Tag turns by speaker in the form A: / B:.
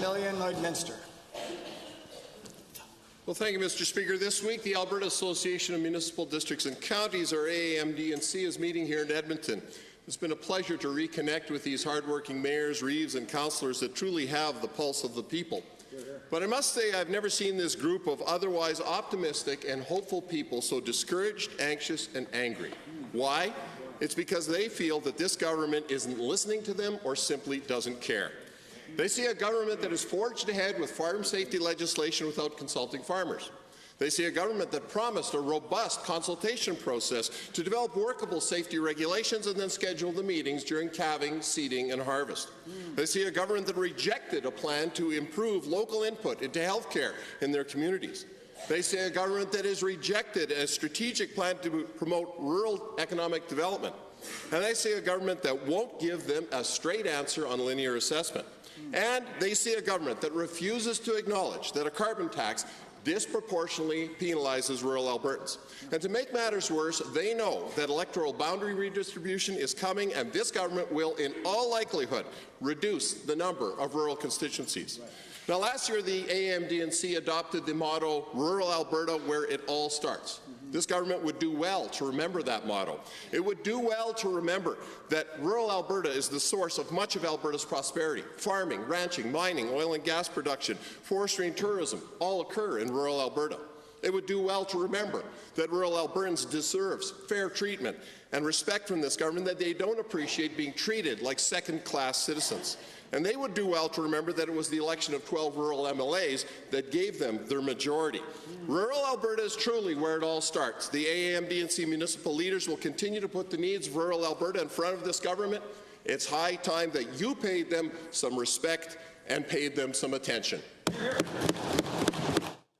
A: Vermilion, Lloydminster.
B: Well, thank you, Mr. Speaker. This week, the Alberta Association of Municipal Districts and Counties, or AAMDC, is meeting here in Edmonton. It's been a pleasure to reconnect with these hardworking mayors, reeves, and councillors that truly have the pulse of the people. But I must say I've never seen this group of otherwise optimistic and hopeful people so discouraged, anxious, and angry. Why? It's because they feel that this government isn't listening to them or simply doesn't care. They see a government that has forged ahead with farm safety legislation without consulting farmers. They see a government that promised a robust consultation process to develop workable safety regulations and then schedule the meetings during calving, seeding, and harvest. They see a government that rejected a plan to improve local input into health care in their communities. They see a government that has rejected a strategic plan to promote rural economic development. And they see a government that won't give them a straight answer on linear assessment. And they see a government that refuses to acknowledge that a carbon tax disproportionately penalizes rural Albertans. And to make matters worse, they know that electoral boundary redistribution is coming, and this government will, in all likelihood, reduce the number of rural constituencies. Now, last year, the AAMDC adopted the motto, "Rural Alberta, where it all starts." This government would do well to remember that motto. It would do well to remember that rural Alberta is the source of much of Alberta's prosperity. Farming, ranching, mining, oil and gas production, forestry and tourism all occur in rural Alberta. It would do well to remember that rural Albertans deserve fair treatment and respect from this government, that they don't appreciate being treated like second-class citizens. And they would do well to remember that it was the election of 12 rural MLAs that gave them their majority. Rural Alberta is truly where it all starts. The AAMDC municipal leaders will continue to put the needs of rural Alberta in front of this government. It's high time that you paid them some respect and paid them some attention.